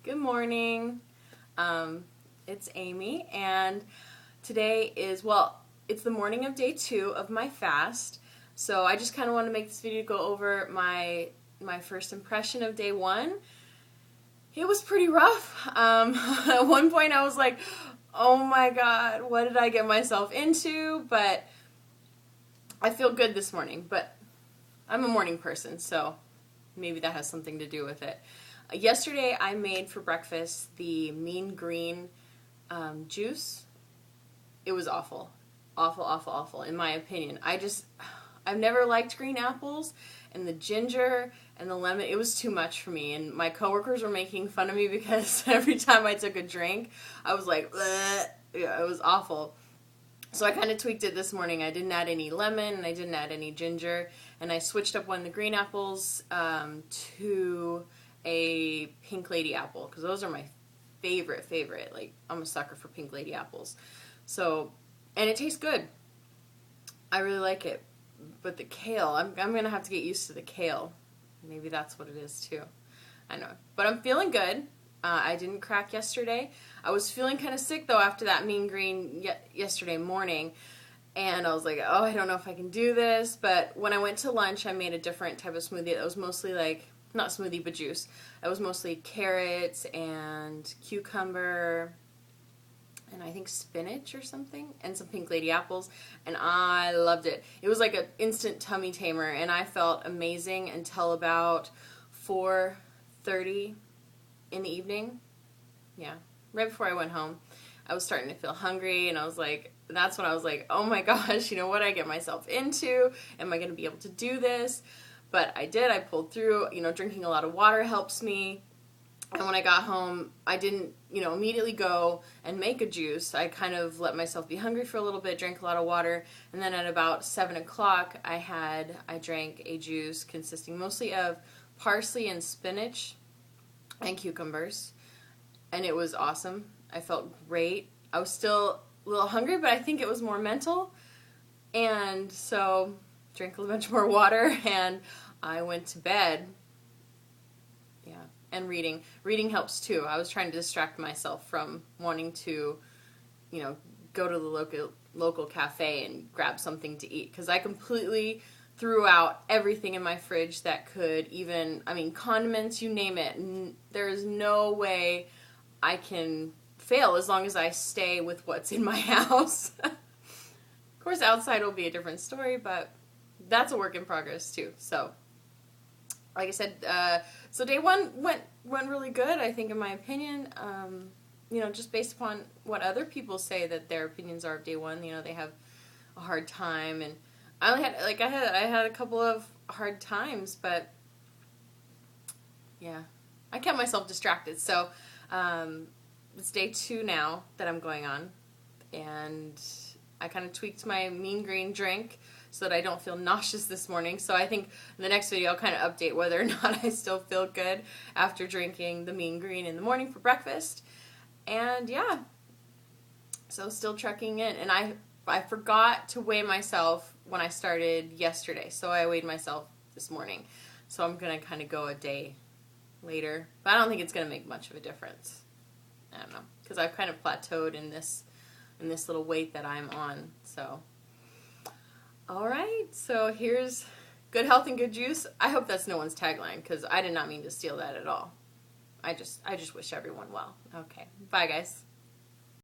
Good morning. It's Amy, and today is, it's the morning of day 2 of my fast. So I just kind of want to make this video to go over my first impression of day 1. It was pretty rough. At one point I was like, oh my god, what did I get myself into? But I feel good this morning, but I'm a morning person, so maybe that has something to do with it. Yesterday I made for breakfast the Mean Green juice. It was awful. Awful, awful, awful, in my opinion. I've never liked green apples, and the ginger and the lemon, it was too much for me. And my coworkers were making fun of me because every time I took a drink, I was like, bleh. Yeah, it was awful. So I kind of tweaked it this morning. I didn't add any lemon, and I didn't add any ginger, and I switched up one of the green apples to a Pink Lady apple, because those are my favorite. Like, I'm a sucker for Pink Lady apples. So, and it tastes good. I really like it. But the kale, I'm going to have to get used to the kale. Maybe that's what it is too. I know. But I'm feeling good. I didn't crack yesterday. I was feeling kind of sick though after that Mean Green yesterday morning. And I was like, oh, I don't know if I can do this. But when I went to lunch, I made a different type of smoothie that was mostly like, not smoothie, but juice. It was mostly carrots and cucumber and I think spinach or something, and some Pink Lady apples, and I loved it. It was like an instant tummy tamer, and I felt amazing until about 4:30 in the evening. Yeah, right before I went home. I was starting to feel hungry, and I was like, that's when I was like, oh my gosh, what I get myself into? Am I going to be able to do this? But I did. I pulled through. Drinking a lot of water helps me. And when I got home, I didn't, immediately go and make a juice. I kind of let myself be hungry for a little bit, drank a lot of water, and then at about 7 o'clock, I drank a juice consisting mostly of parsley and spinach and cucumbers, and it was awesome. I felt great. I was still a little hungry, but I think it was more mental, and so drank a bunch more water, and I went to bed. Yeah. And reading. Reading helps too. I was trying to distract myself from wanting to, go to the local cafe and grab something to eat, because I completely threw out everything in my fridge that could condiments, you name it. There is no way I can fail as long as I stay with what's in my house. Of course, outside will be a different story, but that's a work in progress too. So, like I said, so day 1 went really good, I think, in my opinion. Just based upon what other people say that their opinions are of day 1. They have a hard time, and I only had I had a couple of hard times, but yeah, I kept myself distracted. So it's day 2 now that I'm going on, and I kind of tweaked my Mean Green drink so that I don't feel nauseous this morning. So I think in the next video I'll kind of update whether or not I still feel good after drinking the Mean Green in the morning for breakfast. And yeah, so still trekking in. And I forgot to weigh myself when I started yesterday, so I weighed myself this morning. So I'm going to kind of go a day later, but I don't think it's going to make much of a difference. I don't know, because I've kind of plateaued in this little weight that I'm on. So alright, so here's good health and good juice. I hope that's no one's tagline, because I did not mean to steal that at all. I just wish everyone well. Okay, bye guys.